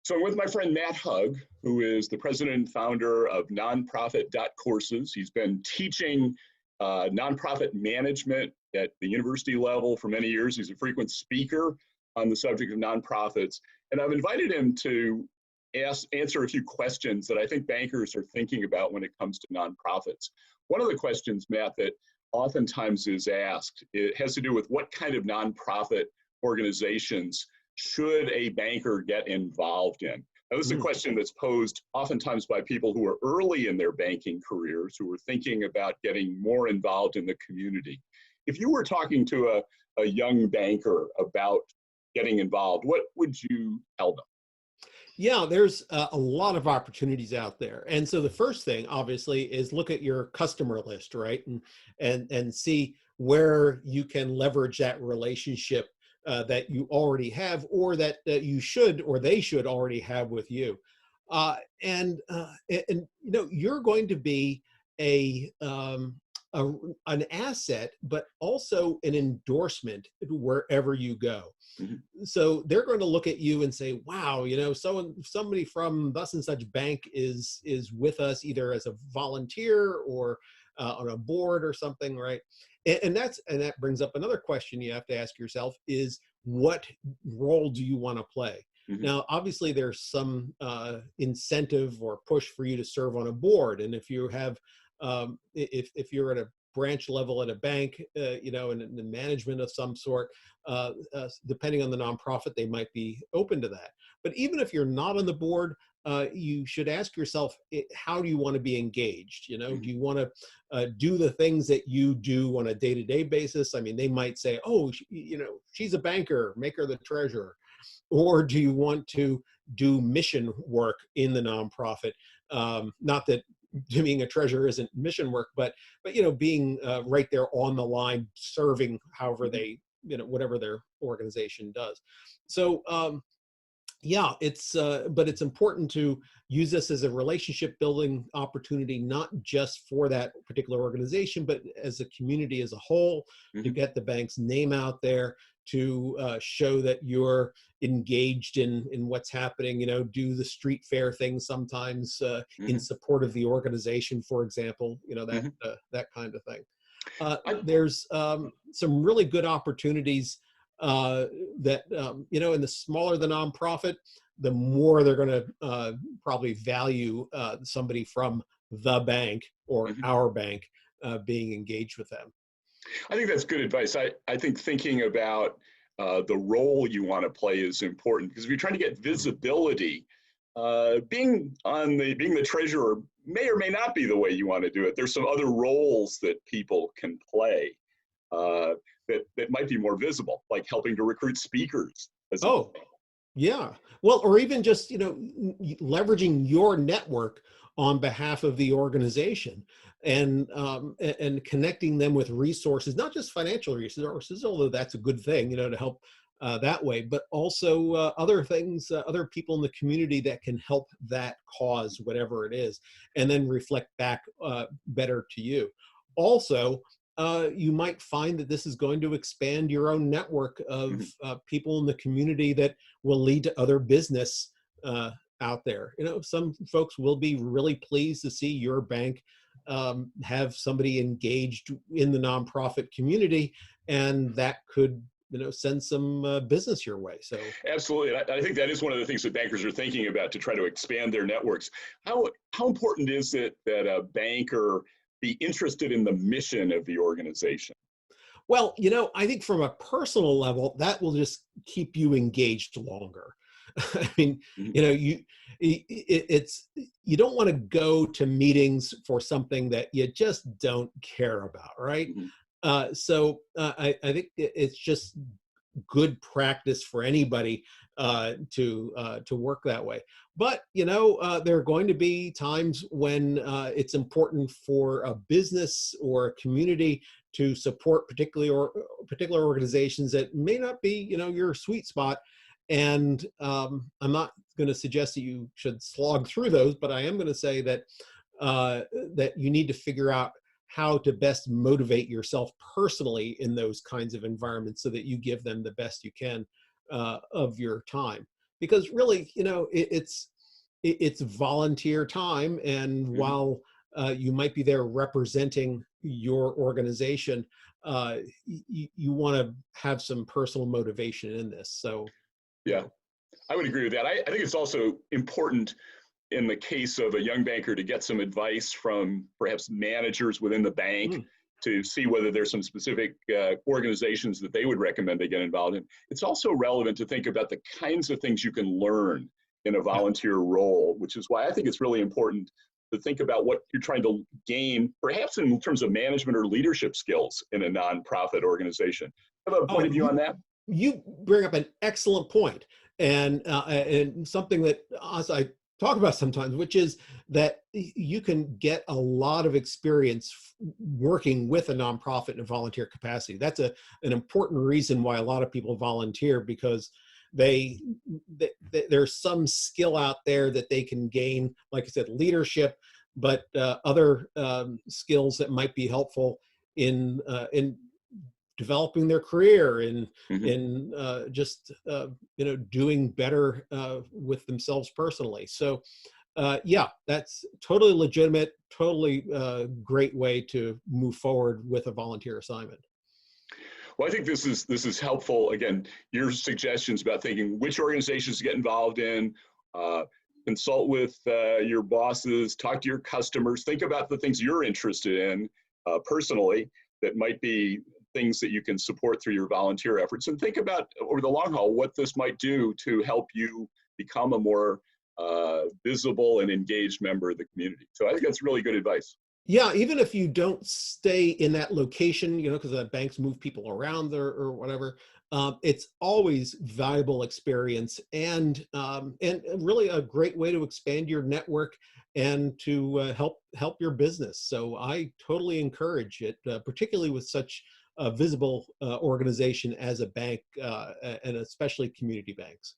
So I'm with my friend Matt Hugg, who is the president and founder of Nonprofit.Courses. He's been teaching nonprofit management at the university level for many years. He's a frequent speaker on the subject of nonprofits. And I've invited him to answer a few questions that I think bankers are thinking about when it comes to nonprofits. One of the questions, Matt, that oftentimes is asked, it has to do with what kind of nonprofit organizations should a banker get involved in? Now, this is a question that's posed oftentimes by people who are early in their banking careers, who are thinking about getting more involved in the community. If you were talking to a young banker about getting involved, what would you tell them? Yeah, there's a lot of opportunities out there. And so the first thing, obviously, is look at your customer list, right? And see where you can leverage that relationship that you already have, or that you should, or they should already have with you. And you're going to be an asset, but also an endorsement wherever you go. Mm-hmm. So they're going to look at you and say, wow, somebody from thus and such bank is with us, either as a volunteer or on a board or something, right? And that brings up another question you have to ask yourself is, what role do you want to play? Mm-hmm. Now, obviously, there's some incentive or push for you to serve on a board. And if you have, if you're at a branch level at a bank, in the management of some sort, depending on the nonprofit, they might be open to that. But even if you're not on the board, you should ask yourself, how do you want to be engaged? Mm-hmm. Do you want to do the things that you do on a day-to-day basis? I mean, they might say, oh, she's a banker, make her the treasurer. Or do you want to do mission work in the nonprofit? Not that being a treasurer isn't mission work, but being right there on the line, serving however they, whatever their organization does. So yeah, but it's important to use this as a relationship building opportunity, not just for that particular organization, but as a community as a whole, Mm-hmm. to get the bank's name out there, to show that you're engaged in what's happening, do the street fair thing sometimes Mm-hmm. in support of the organization, for example, Mm-hmm. that kind of thing. There's some really good opportunities that, in the smaller the nonprofit, the more they're going to probably value somebody from the bank or Mm-hmm. our bank being engaged with them. I think that's good advice. I think thinking about the role you want to play is important, because if you're trying to get visibility, being the treasurer may or may not be the way you want to do it. There's some other roles that people can play that might be more visible, like helping to recruit speakers. Yeah. Well, or even just, leveraging your network on behalf of the organization, and connecting them with resources, not just financial resources, although that's a good thing, to help that way, but also other things, other people in the community that can help that cause, whatever it is, and then reflect back better to you. Also, you might find that this is going to expand your own network of people in the community that will lead to other business out there. Some folks will be really pleased to see your bank have somebody engaged in the nonprofit community, and that could send some business your way. So absolutely, I think that is one of the things that bankers are thinking about to try to expand their networks. How important is it that a banker be interested in the mission of the organization? Well, I think from a personal level, that will just keep you engaged longer. I mean, Mm-hmm. you don't want to go to meetings for something that you just don't care about, right? Mm-hmm. So I think it's just good practice for anybody to work that way. But there are going to be times when it's important for a business or a community to support particular organizations that may not be your sweet spot. And I'm not going to suggest that you should slog through those, but I am going to say that that you need to figure out how to best motivate yourself personally in those kinds of environments so that you give them the best you can of your time. because really, it's volunteer time, and Mhm. while you might be there representing your organization, you want to have some personal motivation in this. So, you Yeah, know, I would agree with that. I think it's also important in the case of a young banker to get some advice from perhaps managers within the bank mm, to see whether there's some specific organizations that they would recommend they get involved in. It's also relevant to think about the kinds of things you can learn in a yeah. volunteer role, which is why I think it's really important to think about what you're trying to gain, perhaps in terms of management or leadership skills in a nonprofit organization. Have a point Oh, of view on that? you bring up an excellent point, and something that as I talk about sometimes, which is that you can get a lot of experience working with a nonprofit in a volunteer capacity. That's an important reason why a lot of people volunteer, because they, there's some skill out there that they can gain, like I said, leadership, but other skills that might be helpful in developing their career, Mm-hmm. in just doing better with themselves personally. So yeah, that's totally legitimate, totally great way to move forward with a volunteer assignment. Well, I think this is helpful. Again, your suggestions about thinking which organizations to get involved in, uh, consult with your bosses, talk to your customers, think about the things you're interested in personally that might be things that you can support through your volunteer efforts, and think about over the long haul what this might do to help you become a more visible and engaged member of the community. So I think that's really good advice. Yeah, even if you don't stay in that location, because banks move people around there or whatever, it's always valuable experience, and really a great way to expand your network and to help your business. So I totally encourage it, particularly with such a visible organization as a bank, and especially community banks.